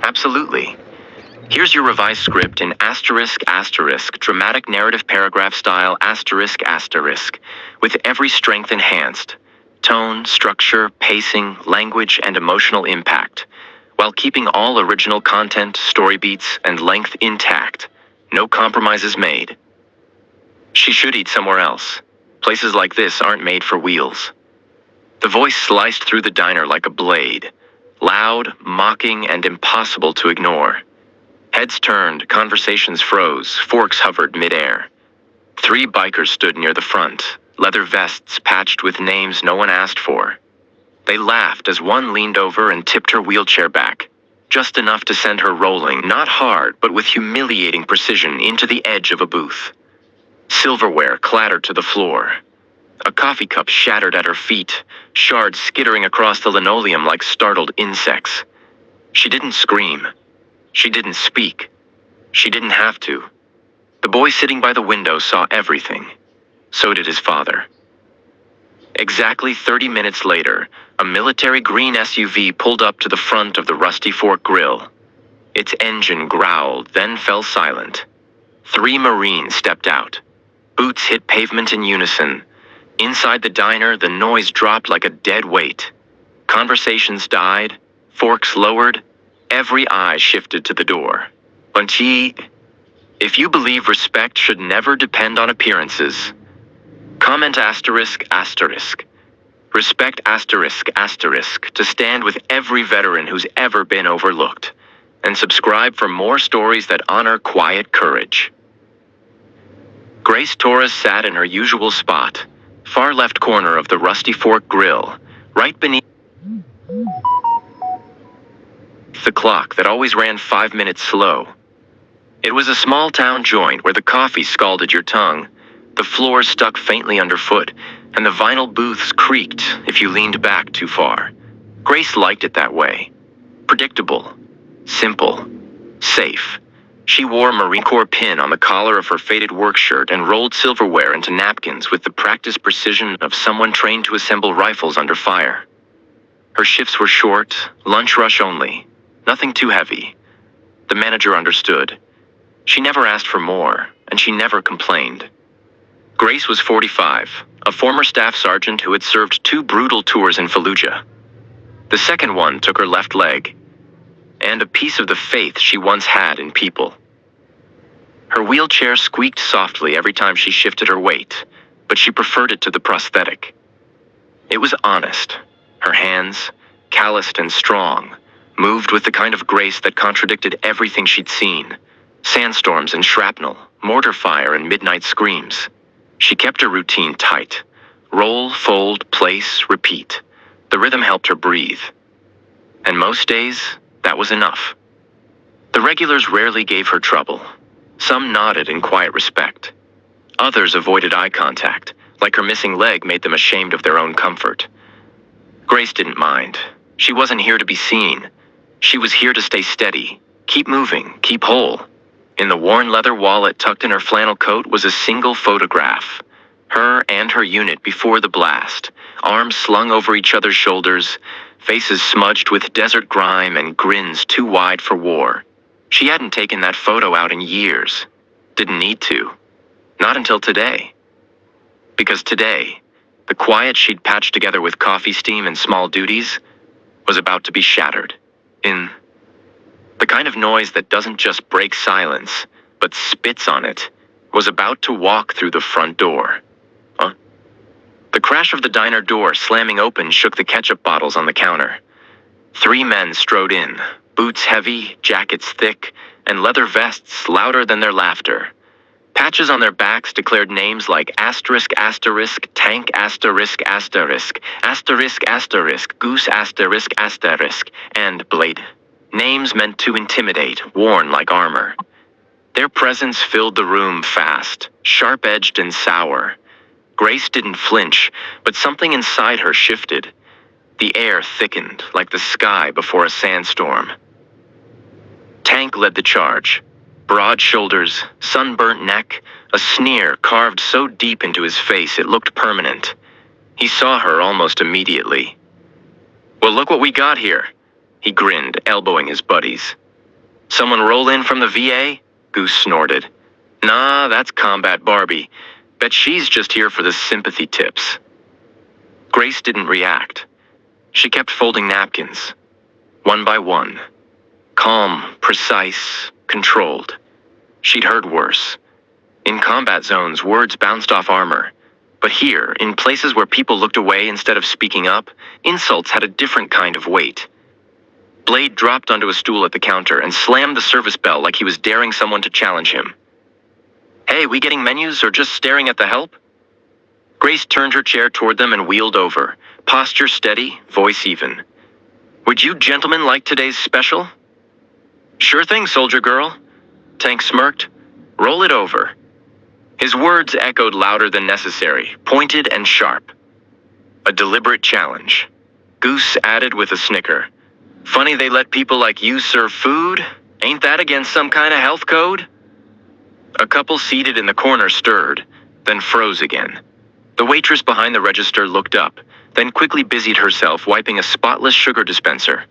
Absolutely. Here's your revised script in ***, dramatic narrative paragraph style ***, with every strength enhanced. Tone, structure, pacing, language, and emotional impact, while keeping all original content, story beats, and length intact. No compromises made. She should eat somewhere else. Places like this aren't made for wheels. The voice sliced through the diner like a blade, loud, mocking, and impossible to ignore. Heads turned, conversations froze, forks hovered midair. 3 bikers stood near the front, leather vests patched with names no one asked for. They laughed as one leaned over and tipped her wheelchair back, just enough to send her rolling, not hard, but with humiliating precision, into the edge of a booth. Silverware clattered to the floor. A coffee cup shattered at her feet, shards skittering across the linoleum like startled insects. She didn't scream. She didn't speak. She didn't have to. The boy sitting by the window saw everything. So did his father. Exactly 30 minutes later, a military green SUV pulled up to the front of the Rusty Fork Grill. Its engine growled, then fell silent. 3 Marines stepped out. Boots hit pavement in unison. Inside the diner, the noise dropped like a dead weight. Conversations died, forks lowered, every eye shifted to the door. If you believe respect should never depend on appearances, comment ***. Respect ***, to stand with every veteran who's ever been overlooked. And subscribe for more stories that honor quiet courage. Grace Torres sat in her usual spot, far left corner of the Rusty Fork Grill, right beneath the clock that always ran 5 minutes slow. It was a small town joint where the coffee scalded your tongue, the floors stuck faintly underfoot, and the vinyl booths creaked if you leaned back too far. Grace liked it that way. Predictable, simple, safe. She wore a Marine Corps pin on the collar of her faded work shirt and rolled silverware into napkins with the practiced precision of someone trained to assemble rifles under fire. Her shifts were short, lunch rush only, nothing too heavy. The manager understood. She never asked for more, and she never complained. Grace was 45, a former staff sergeant who had served 2 brutal tours in Fallujah. The second one took her left leg, and a piece of the faith she once had in people. Her wheelchair squeaked softly every time she shifted her weight, but she preferred it to the prosthetic. It was honest. Her hands, calloused and strong, moved with the kind of grace that contradicted everything she'd seen. Sandstorms and shrapnel, mortar fire and midnight screams. She kept her routine tight. Roll, fold, place, repeat. The rhythm helped her breathe. And most days, that was enough. The regulars rarely gave her trouble. Some nodded in quiet respect. Others avoided eye contact, like her missing leg made them ashamed of their own comfort. Grace didn't mind. She wasn't here to be seen. She was here to stay steady, keep moving, keep whole. In the worn leather wallet tucked in her flannel coat was a single photograph. Her and her unit before the blast, arms slung over each other's shoulders, faces smudged with desert grime and grins too wide for war. She hadn't taken that photo out in years. Didn't need to. Not until today. Because today, the quiet she'd patched together with coffee steam and small duties was about to be shattered. In the kind of noise that doesn't just break silence, but spits on it, was about to walk through the front door. The crash of the diner door slamming open shook the ketchup bottles on the counter. 3 men strode in, boots heavy, jackets thick, and leather vests louder than their laughter. Patches on their backs declared names like ***, tank ***, goose ***, and blade. Names meant to intimidate, worn like armor. Their presence filled the room fast, sharp-edged and sour. Grace didn't flinch, but something inside her shifted. The air thickened like the sky before a sandstorm. Tank led the charge. Broad shoulders, sunburnt neck, a sneer carved so deep into his face it looked permanent. He saw her almost immediately. "Well, look what we got here," he grinned, elbowing his buddies. Someone roll in from the VA? Goose snorted. Nah, that's Combat Barbie. Bet she's just here for the sympathy tips. Grace didn't react. She kept folding napkins, one by one. Calm, precise, controlled. She'd heard worse. In combat zones, words bounced off armor. But here, in places where people looked away instead of speaking up, insults had a different kind of weight. Blade dropped onto a stool at the counter and slammed the service bell like he was daring someone to challenge him. Hey, we getting menus or just staring at the help? Grace turned her chair toward them and wheeled over, posture steady, voice even. Would you gentlemen like today's special? Sure thing, soldier girl. Tank smirked. Roll it over. His words echoed louder than necessary, pointed and sharp. A deliberate challenge. Goose added with a snicker. Funny they let people like you serve food? Ain't that against some kind of health code? A couple seated in the corner stirred, then froze again. The waitress behind the register looked up, then quickly busied herself wiping a spotless sugar dispenser.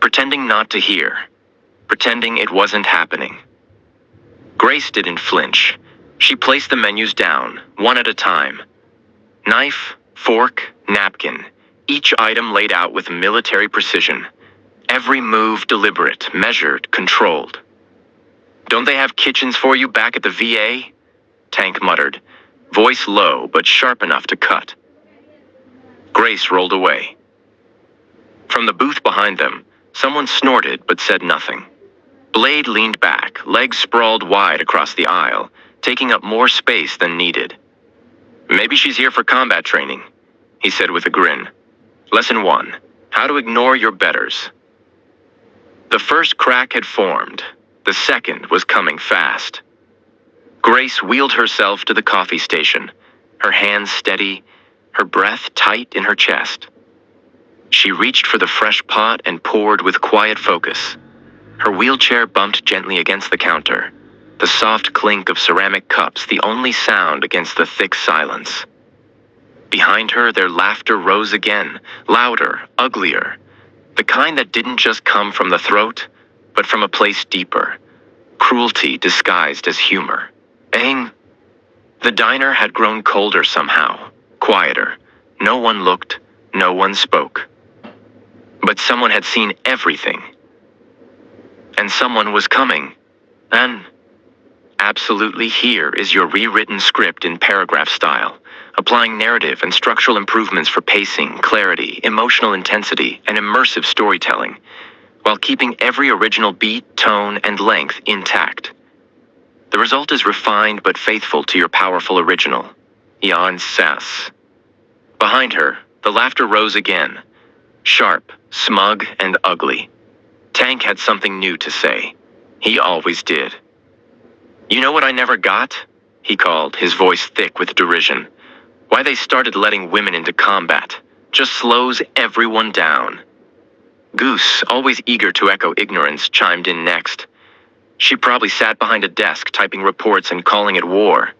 Pretending not to hear. Pretending it wasn't happening. Grace didn't flinch. She placed the menus down, one at a time. Knife, fork, napkin, each item laid out with military precision. Every move deliberate, measured, controlled. Don't they have kitchens for you back at the VA? Tank muttered, voice low but sharp enough to cut. Grace rolled away. From the booth behind them, someone snorted but said nothing. Blade leaned back, legs sprawled wide across the aisle, taking up more space than needed. Maybe she's here for combat training, he said with a grin. Lesson 1, how to ignore your betters. The first crack had formed. The second was coming fast. Grace wheeled herself to the coffee station, her hands steady, her breath tight in her chest. She reached for the fresh pot and poured with quiet focus. Her wheelchair bumped gently against the counter, the soft clink of ceramic cups the only sound against the thick silence. Behind her, their laughter rose again, louder, uglier, the kind that didn't just come from the throat, but from a place deeper, cruelty disguised as humor. Bang! The diner had grown colder somehow, quieter. No one looked, no one spoke. But someone had seen everything. And someone was coming. And absolutely here is your rewritten script in paragraph style, applying narrative and structural improvements for pacing, clarity, emotional intensity, and immersive storytelling, while keeping every original beat, tone, and length intact. The result is refined but faithful to your powerful original. Jan Sass. Behind her, the laughter rose again, sharp, smug, and ugly. Tank had something new to say. He always did. You know what I never got? He called, his voice thick with derision. Why they started letting women into combat. Just slows everyone down. Goose, always eager to echo ignorance, chimed in next. She probably sat behind a desk typing reports and calling it war.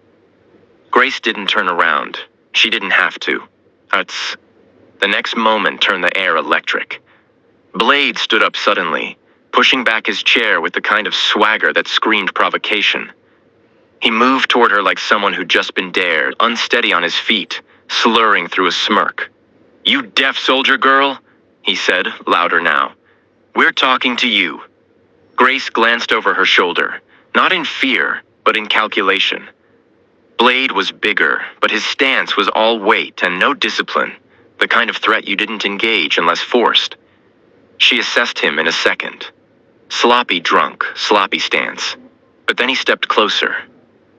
Grace didn't turn around. She didn't have to. The next moment turned the air electric. Blade stood up suddenly, pushing back his chair with the kind of swagger that screamed provocation. He moved toward her like someone who'd just been dared, unsteady on his feet, slurring through a smirk. You deaf soldier girl, he said, louder now. We're talking to you. Grace glanced over her shoulder, not in fear, but in calculation. Blade was bigger, but his stance was all weight and no discipline, the kind of threat you didn't engage unless forced. She assessed him in a second. Sloppy drunk, sloppy stance. But then he stepped closer.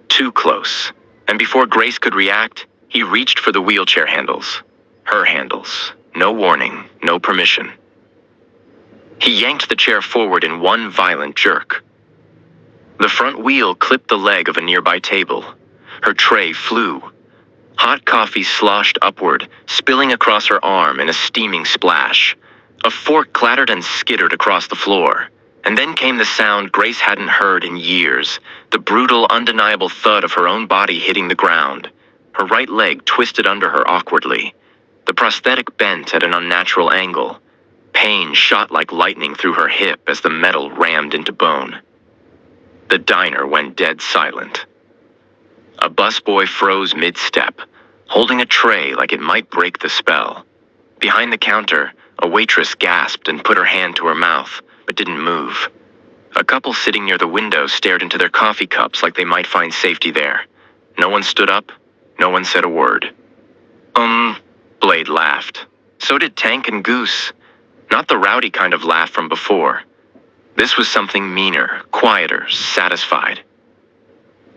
Too close. And before Grace could react, he reached for the wheelchair handles. Her handles. No warning, no permission. He yanked the chair forward in one violent jerk. The front wheel clipped the leg of a nearby table. Her tray flew. Hot coffee sloshed upward, spilling across her arm in a steaming splash. A fork clattered and skittered across the floor. And then came the sound Grace hadn't heard in years, the brutal, undeniable thud of her own body hitting the ground. Her right leg twisted under her awkwardly. The prosthetic bent at an unnatural angle. Pain shot like lightning through her hip as the metal rammed into bone. The diner went dead silent. A busboy froze mid-step, holding a tray like it might break the spell. Behind the counter, a waitress gasped and put her hand to her mouth, but didn't move. A couple sitting near the window stared into their coffee cups like they might find safety there. No one stood up. No one said a word. Blade laughed. So did Tank and Goose. Not the rowdy kind of laugh from before. This was something meaner, quieter, satisfied.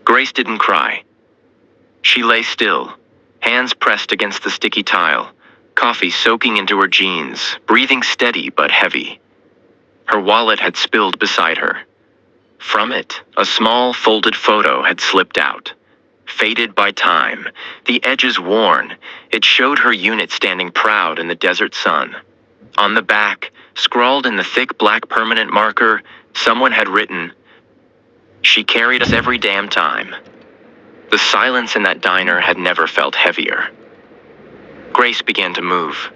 Grace didn't cry. She lay still, hands pressed against the sticky tile, coffee soaking into her jeans, breathing steady but heavy. Her wallet had spilled beside her. From it, a small folded photo had slipped out. Faded by time, the edges worn, it showed her unit standing proud in the desert sun. On the back, scrawled in the thick black permanent marker, someone had written, "She carried us every damn time." The silence in that diner had never felt heavier. Grace began to move.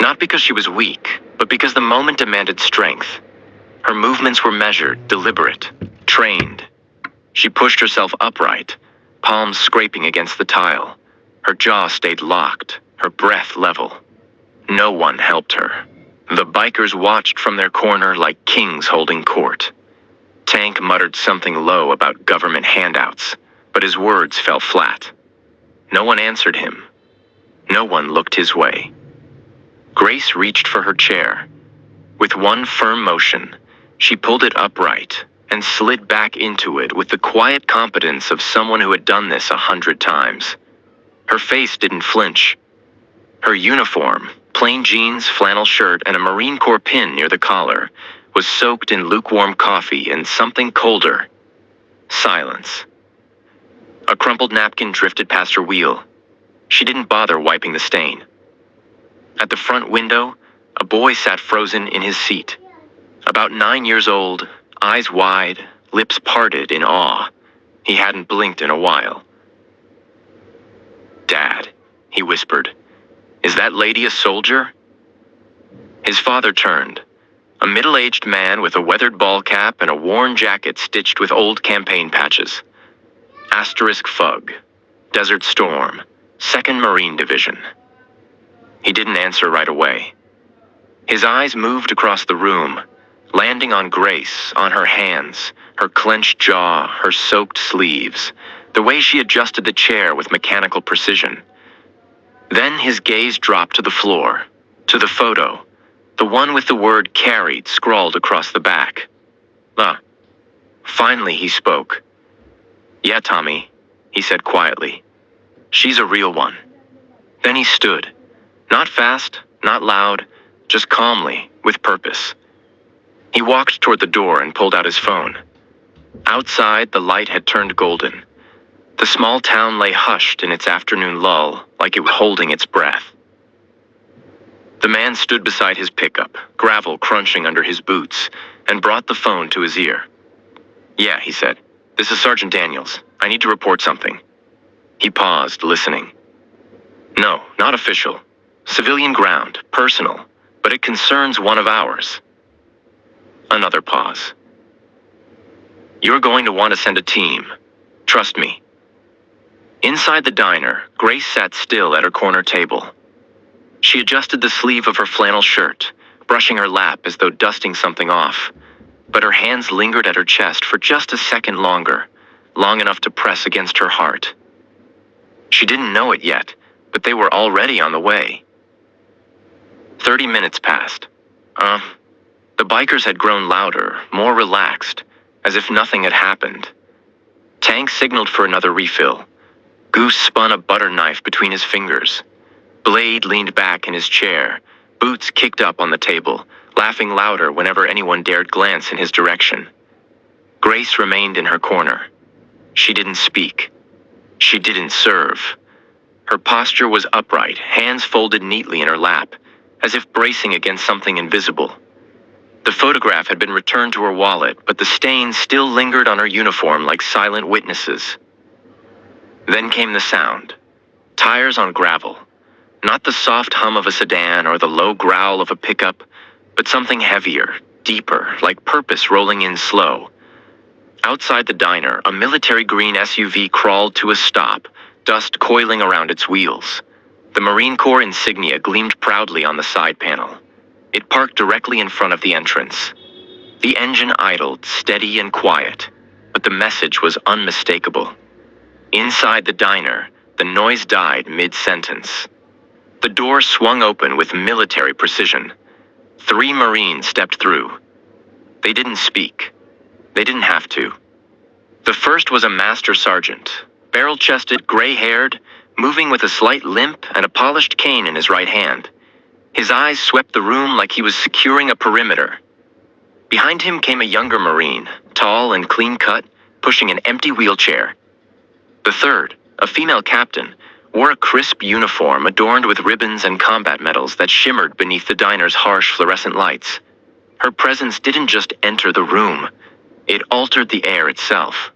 Not because she was weak, but because the moment demanded strength. Her movements were measured, deliberate, trained. She pushed herself upright, palms scraping against the tile. Her jaw stayed locked, her breath level. No one helped her. The bikers watched from their corner like kings holding court. Tank muttered something low about government handouts, but his words fell flat. No one answered him. No one looked his way. Grace reached for her chair. With one firm motion, she pulled it upright and slid back into it with the quiet competence of someone who had done this 100 times. Her face didn't flinch. Her uniform, plain jeans, flannel shirt, and a Marine Corps pin near the collar, was soaked in lukewarm coffee and something colder. Silence. A crumpled napkin drifted past her wheel. She didn't bother wiping the stain. At the front window, a boy sat frozen in his seat. About 9 years old, eyes wide, lips parted in awe. He hadn't blinked in a while. "Dad," he whispered, "is that lady a soldier?" His father turned. A middle-aged man with a weathered ball cap and a worn jacket stitched with old campaign patches. Asterisk Fug. Desert Storm. 2nd Marine Division. He didn't answer right away. His eyes moved across the room, landing on Grace, on her hands, her clenched jaw, her soaked sleeves, the way she adjusted the chair with mechanical precision. Then his gaze dropped to the floor, to the photo, the one with the word "carried" scrawled across the back. Finally he spoke. "Yeah, Tommy," he said quietly. "She's a real one." Then he stood. Not fast, not loud, just calmly, with purpose. He walked toward the door and pulled out his phone. Outside, the light had turned golden. The small town lay hushed in its afternoon lull, like it was holding its breath. The man stood beside his pickup, gravel crunching under his boots, and brought the phone to his ear. "Yeah," he said. "This is Sergeant Daniels. I need to report something." He paused, listening. "No, not official. Civilian ground, personal, but it concerns one of ours." Another pause. "You're going to want to send a team. Trust me." Inside the diner, Grace sat still at her corner table. She adjusted the sleeve of her flannel shirt, brushing her lap as though dusting something off, but her hands lingered at her chest for just a second longer, long enough to press against her heart. She didn't know it yet, but they were already on the way. 30 minutes passed. The bikers had grown louder, more relaxed, as if nothing had happened. Tank signaled for another refill. Goose spun a butter knife between his fingers. Blade leaned back in his chair, boots kicked up on the table, laughing louder whenever anyone dared glance in his direction. Grace remained in her corner. She didn't speak. She didn't serve. Her posture was upright, hands folded neatly in her lap, as if bracing against something invisible. The photograph had been returned to her wallet, but the stains still lingered on her uniform like silent witnesses. Then came the sound. Tires on gravel. Not the soft hum of a sedan or the low growl of a pickup, but something heavier, deeper, like purpose rolling in slow. Outside the diner, a military green SUV crawled to a stop, dust coiling around its wheels. The Marine Corps insignia gleamed proudly on the side panel. It parked directly in front of the entrance. The engine idled, steady and quiet, but the message was unmistakable. Inside the diner, the noise died mid-sentence. The door swung open with military precision. 3 Marines stepped through. They didn't speak. They didn't have to. The first was a master sergeant, barrel-chested, gray-haired, moving with a slight limp and a polished cane in his right hand. His eyes swept the room like he was securing a perimeter. Behind him came a younger Marine, tall and clean-cut, pushing an empty wheelchair. The third, a female captain, wore a crisp uniform adorned with ribbons and combat medals that shimmered beneath the diner's harsh fluorescent lights. Her presence didn't just enter the room, it altered the air itself.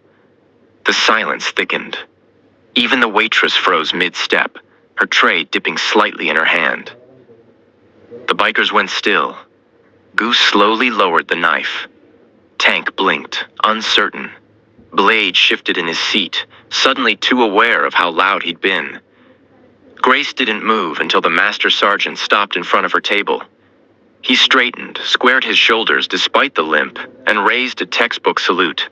The silence thickened. Even the waitress froze mid-step, her tray dipping slightly in her hand. The bikers went still. Goose slowly lowered the knife. Tank blinked, uncertain. Blade shifted in his seat, suddenly too aware of how loud he'd been. Grace didn't move until the master sergeant stopped in front of her table. He straightened, squared his shoulders despite the limp, and raised a textbook salute.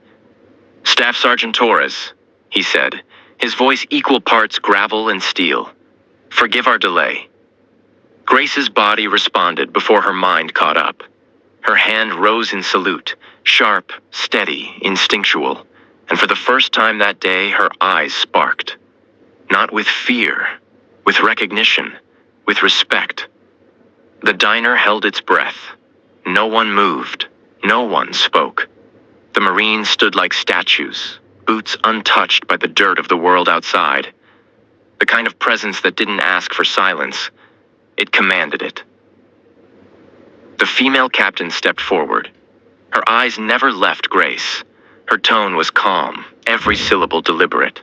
"Staff Sergeant Torres," he said, his voice equal parts gravel and steel. "Forgive our delay." Grace's body responded before her mind caught up. Her hand rose in salute, sharp, steady, instinctual, and for the first time that day her eyes sparked. Not with fear, with recognition, with respect. The diner held its breath. No one moved. No one spoke. The Marines stood like statues, boots untouched by the dirt of the world outside. The kind of presence that didn't ask for silence. It commanded it. The female captain stepped forward. Her eyes never left Grace. Her tone was calm, every syllable deliberate.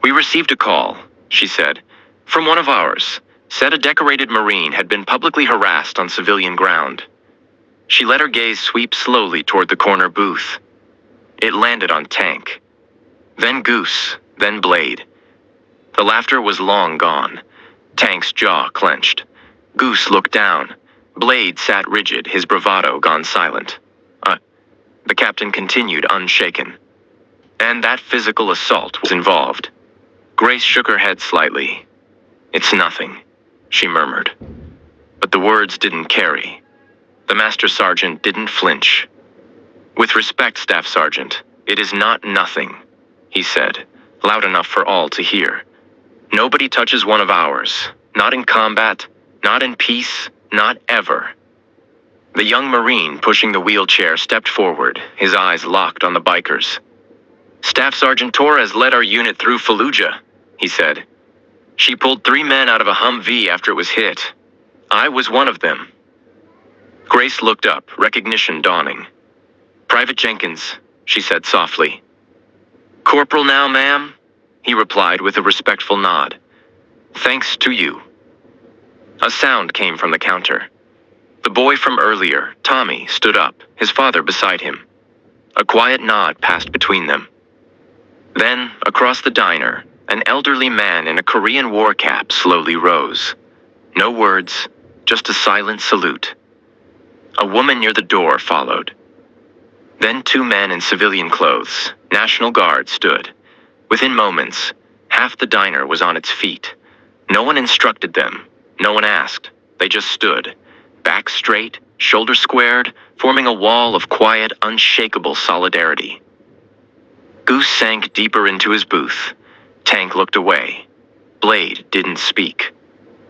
"We received a call," she said, "from one of ours. Said a decorated Marine had been publicly harassed on civilian ground." She let her gaze sweep slowly toward the corner booth. It landed on Tank. Then Goose, then Blade. The laughter was long gone. Tank's jaw clenched. Goose looked down. Blade sat rigid, his bravado gone silent. The captain continued unshaken. "And that physical assault was involved." Grace shook her head slightly. "It's nothing," she murmured. But the words didn't carry. The master sergeant didn't flinch. "With respect, Staff Sergeant, it is not nothing," he said, loud enough for all to hear. "Nobody touches one of ours. Not in combat, not in peace, not ever." The young Marine pushing the wheelchair stepped forward, his eyes locked on the bikers. "Staff Sergeant Torres led our unit through Fallujah," he said. "She pulled 3 men out of a Humvee after it was hit. I was one of them." Grace looked up, recognition dawning. "Private Jenkins," she said softly. "Corporal now, ma'am?" he replied with a respectful nod. "Thanks to you." A sound came from the counter. The boy from earlier, Tommy, stood up, his father beside him. A quiet nod passed between them. Then, across the diner, an elderly man in a Korean war cap slowly rose. No words, just a silent salute. A woman near the door followed. Then 2 men in civilian clothes, National Guard, stood. Within moments, half the diner was on its feet. No one instructed them, no one asked, they just stood. Back straight, shoulders squared, forming a wall of quiet, unshakable solidarity. Goose sank deeper into his booth. Tank looked away. Blade didn't speak.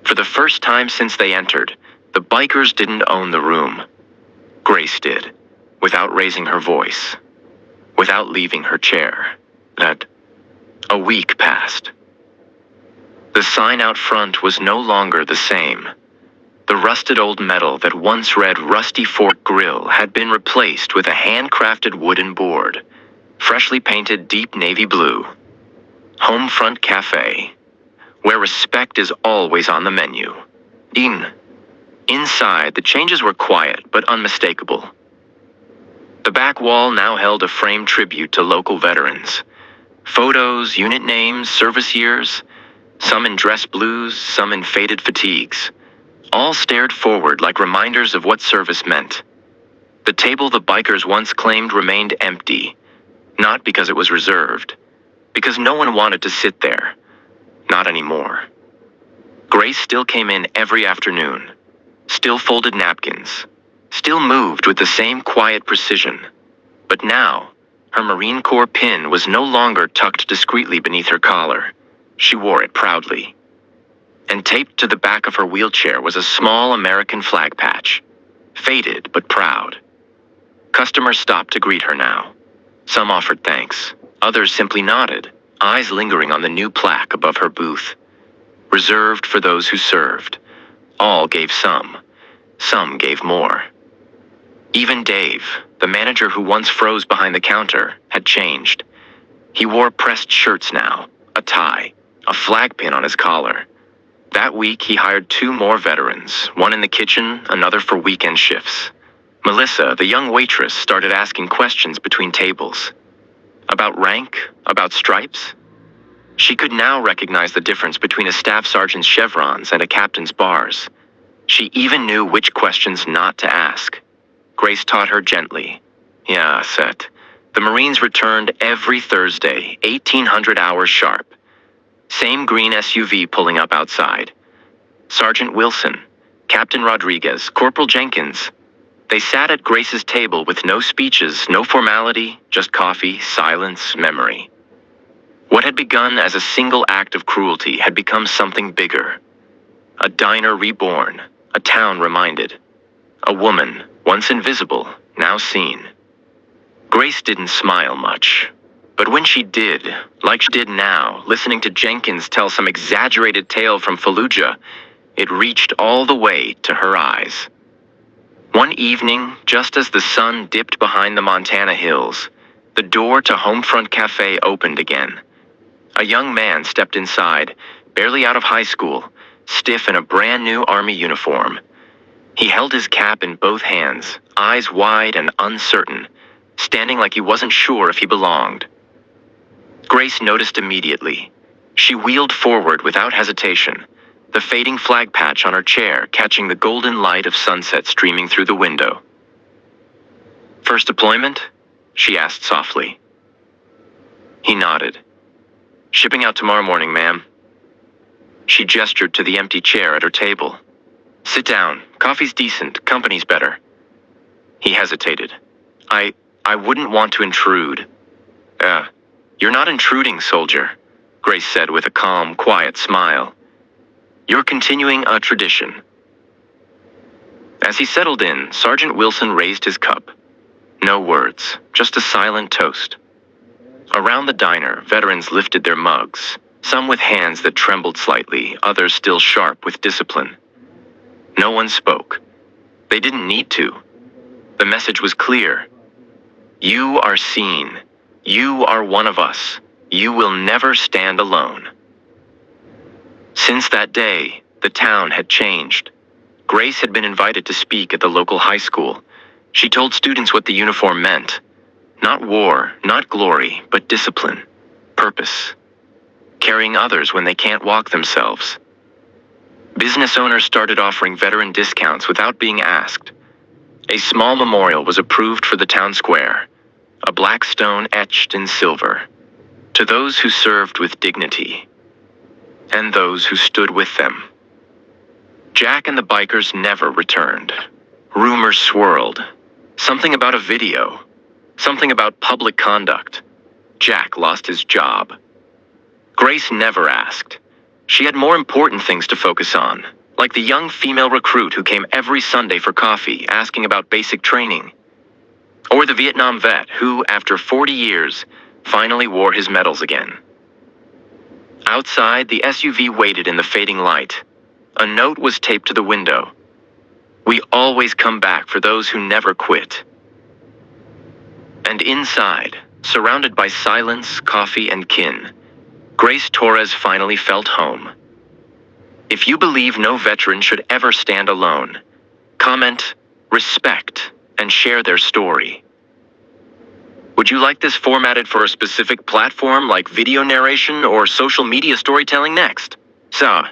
For the first time since they entered, the bikers didn't own the room. Grace did, without raising her voice, without leaving her chair. A week passed. The sign out front was no longer the same. The rusted old metal that once read Rusty Fork Grill had been replaced with a handcrafted wooden board, freshly painted deep navy blue. Home Front Cafe. where respect is always on the menu. Inside, the changes were quiet but unmistakable. The back wall now held a framed tribute to local veterans. Photos, unit names, service years, some in dress blues, some in faded fatigues. All stared forward like reminders of what service meant. The table the bikers once claimed remained empty, not because it was reserved, because no one wanted to sit there. Not anymore. Grace still came in every afternoon, still folded napkins, still moved with the same quiet precision. But now, her Marine Corps pin was no longer tucked discreetly beneath her collar. She wore it proudly. And taped to the back of her wheelchair was a small American flag patch, faded but proud. Customers stopped to greet her now. Some offered thanks, others simply nodded, eyes lingering on the new plaque above her booth. Reserved for those who served. All gave some gave more. Even Dave, the manager who once froze behind the counter, had changed. He wore pressed shirts now, a tie, a flag pin on his collar. That week, he hired 2 more veterans, one in the kitchen, another for weekend shifts. Melissa, the young waitress, started asking questions between tables. About rank, about stripes. She could now recognize the difference between a staff sergeant's chevrons and a captain's bars. She even knew which questions not to ask. Grace taught her gently. Yeah, Set. The Marines returned every Thursday, 1800 hours sharp. Same green SUV pulling up outside. Sergeant Wilson, Captain Rodriguez, Corporal Jenkins. They sat at Grace's table with no speeches, no formality, just coffee, silence, memory. What had begun as a single act of cruelty had become something bigger. A diner reborn, a town reminded. A woman, once invisible, now seen. Grace didn't smile much. But when she did, like she did now, listening to Jenkins tell some exaggerated tale from Fallujah, it reached all the way to her eyes. One evening, just as the sun dipped behind the Montana hills, the door to Homefront Cafe opened again. A young man stepped inside, barely out of high school, stiff in a brand new Army uniform. He held his cap in both hands, eyes wide and uncertain, standing like he wasn't sure if he belonged. Grace noticed immediately. She wheeled forward without hesitation, the fading flag patch on her chair catching the golden light of sunset streaming through the window. "First deployment?" she asked softly. He nodded. "Shipping out tomorrow morning, ma'am." She gestured to the empty chair at her table. "Sit down. Coffee's decent. Company's better." He hesitated. I wouldn't want to intrude." You're not intruding, soldier," Grace said with a calm, quiet smile. "You're continuing a tradition." As he settled in, Sergeant Wilson raised his cup. No words, just a silent toast. Around the diner, veterans lifted their mugs, some with hands that trembled slightly, others still sharp with discipline. No one spoke. They didn't need to. The message was clear. You are seen. You are one of us. You will never stand alone. Since that day, the town had changed. Grace had been invited to speak at the local high school. She told students what the uniform meant. Not war, not glory, but discipline, purpose. Carrying others when they can't walk themselves. Business owners started offering veteran discounts without being asked. A small memorial was approved for the town square, a black stone etched in silver, to those who served with dignity, and those who stood with them. Jack and the bikers never returned. Rumors swirled. Something about a video. Something about public conduct. Jack lost his job. Grace never asked. She had more important things to focus on, like the young female recruit who came every Sunday for coffee, asking about basic training. Or the Vietnam vet who, after 40 years, finally wore his medals again. Outside, the SUV waited in the fading light. A note was taped to the window. We always come back for those who never quit. And inside, surrounded by silence, coffee, and kin, Grace Torres finally felt home. If you believe no veteran should ever stand alone, comment, respect, and share their story. Would you like this formatted for a specific platform like video narration or social media storytelling next? So,